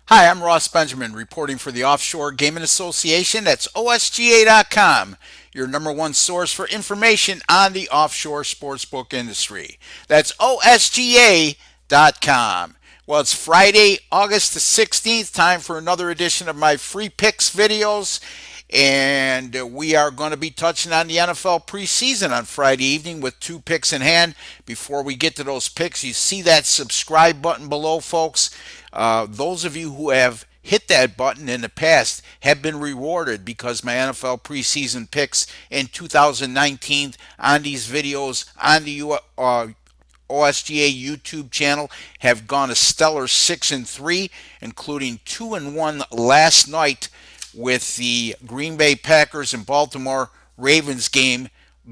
Hi, I'm Ross Benjamin reporting for the Offshore Gaming Association. That's OSGA.com, your number one source for information on the offshore sportsbook industry. That's OSGA.com. Well, it's Friday, August the 16th, time for another edition of my free picks videos. And we are going to be touching on the NFL preseason on Friday evening with two picks in hand. Before we get to those picks, you see that subscribe button below, folks. Those of you who have hit that button in the past have been rewarded because my NFL preseason picks in 2019 on these videos on the OSGA YouTube channel have gone a stellar 6-3, including 2-1 last night with the Green Bay Packers and Baltimore Ravens game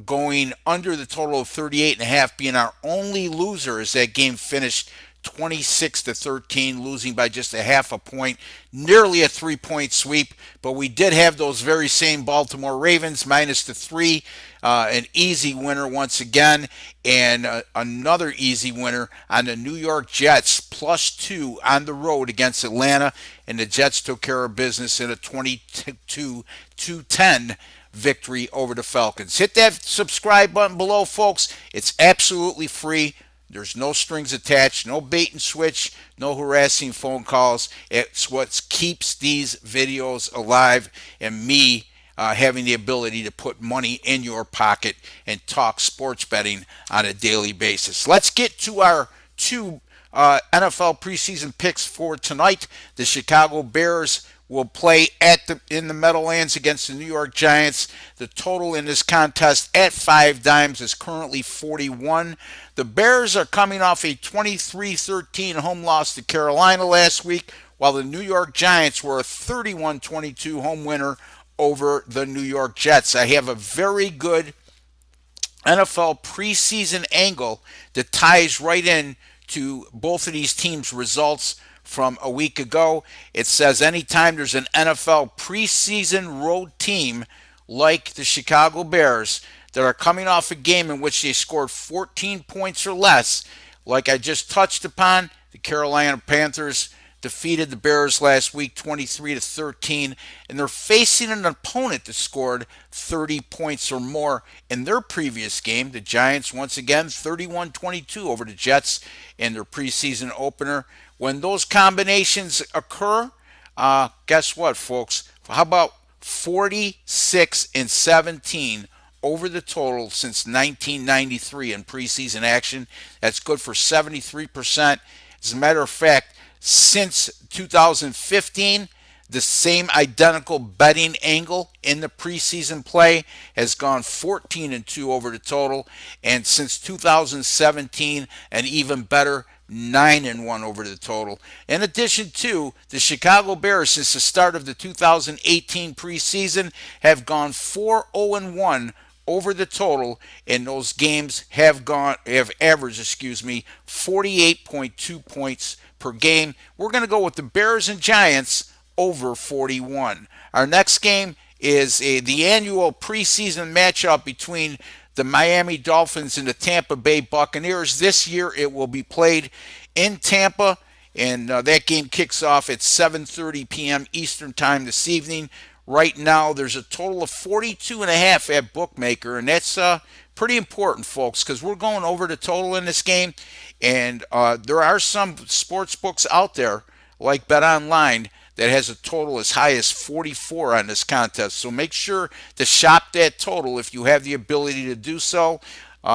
going under the total of 38.5, being our only loser as that game finished 26-13, losing by just a half a point, nearly a 3-point sweep. But we did have those very same Baltimore Ravens minus the 3, an easy winner once again, and another easy winner on the New York Jets +2 on the road against Atlanta, and the Jets took care of business in a 22-10 victory over the Falcons. Hit that subscribe button below, folks. It's absolutely free. There's no strings attached, no bait and switch, no harassing phone calls. It's what keeps these videos alive and me having the ability to put money in your pocket and talk sports betting on a daily basis. Let's get to our two NFL preseason picks for tonight. The Chicago Bears will play in the Meadowlands against the New York Giants. The total in this contest at 5 dimes is currently 41. The Bears are coming off a 23-13 home loss to Carolina last week, while the New York Giants were a 31-22 home winner over the New York Jets. I have a very good NFL preseason angle that ties right in to both of these teams' results from a week ago. It says anytime there's an NFL preseason road team like the Chicago Bears that are coming off a game in which they scored 14 points or less, like I just touched upon, the Carolina Panthers defeated the Bears last week 23-13, and they're facing an opponent that scored 30 points or more in their previous game. The Giants once again 31-22 over the Jets in their preseason opener. When those combinations occur, guess what, folks? How about 46-17 over the total since 1993 in preseason action? That's good for 73%. As a matter of fact, since 2015, the same identical betting angle in the preseason play has gone 14-2 over the total, and since 2017, an even better 9-1 over the total. In addition to the Chicago Bears, since the start of the 2018 preseason, have gone 4-0-1 over the total, and those games have averaged 48.2 points per game. We're going to go with the Bears and Giants over 41. Our next game is the annual preseason matchup between the Miami Dolphins and the Tampa Bay Buccaneers. This year it will be played in Tampa, and that game kicks off at 7:30 p.m. Eastern Time this evening. Right now there's a total of 42.5 at bookmaker, and that's pretty important, folks, because we're going over the total in this game, and there are some sports books out there like BetOnline that has a total as high as 44 on this contest. So make sure to shop that total if you have the ability to do so.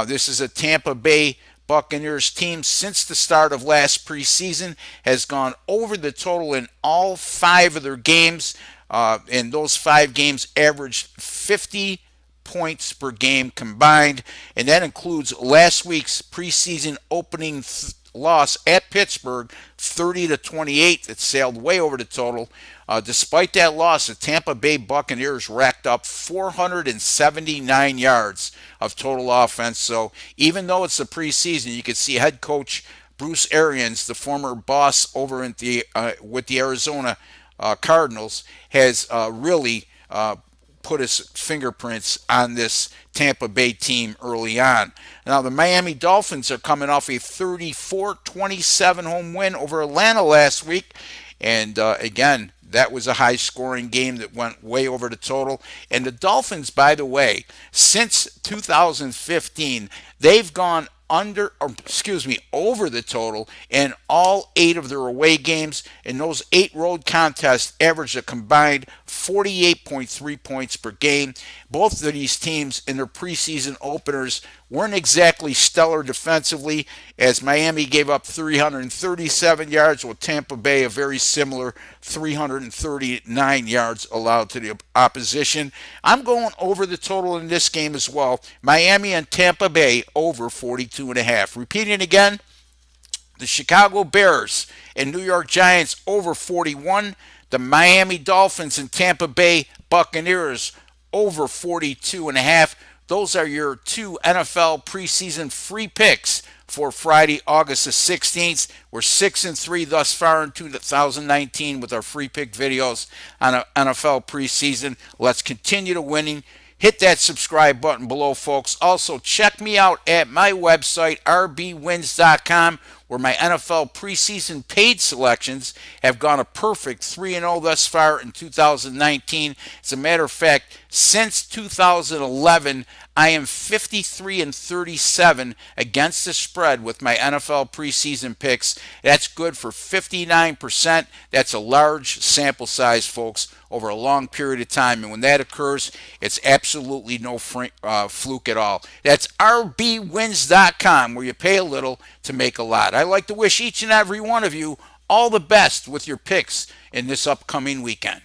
This is a Tampa Bay Buccaneers team since the start of last preseason has gone over the total in all 5 of their games, and those 5 games averaged 50 points per game combined, and that includes last week's preseason opening loss at Pittsburgh, 30-28. That sailed way over the total. Despite that loss, the Tampa Bay Buccaneers racked up 479 yards of total offense. So even though it's the preseason, you can see head coach Bruce Arians, the former boss over with the Arizona Cardinals, has really put his fingerprints on this Tampa Bay team early on. Now, the Miami Dolphins are coming off a 34-27 home win over Atlanta last week, And again, that was a high scoring game that went way over the total. And the Dolphins, by the way, since 2015, they've gone over the total in all 8 of their away games. And those 8 road contests averaged a combined 48.3 points per game. Both of these teams in their preseason openers weren't exactly stellar defensively, as Miami gave up 337 yards, with Tampa Bay a very similar 339 yards allowed to the opposition. I'm going over the total in this game as well. Miami and Tampa Bay over 42.5. Repeating again, the Chicago Bears and New York Giants over 41. The Miami Dolphins and Tampa Bay Buccaneers over 42.5. Those are your 2 NFL preseason free picks for Friday, August the 16th. We're 6-3 thus far in 2019 with our free pick videos on NFL preseason. Let's continue to winning. Hit that subscribe button below, folks. Also, check me out at my website, rbwins.com, where my NFL preseason paid selections have gone a perfect 3-0 thus far in 2019. As a matter of fact, since 2011, I am 53-37 against the spread with my NFL preseason picks. That's good for 59%. That's a large sample size, folks, over a long period of time. And when that occurs, it's absolutely no fluke at all. That's rbwins.com, where you pay a little to make a lot. I'd like to wish each and every one of you all the best with your picks in this upcoming weekend.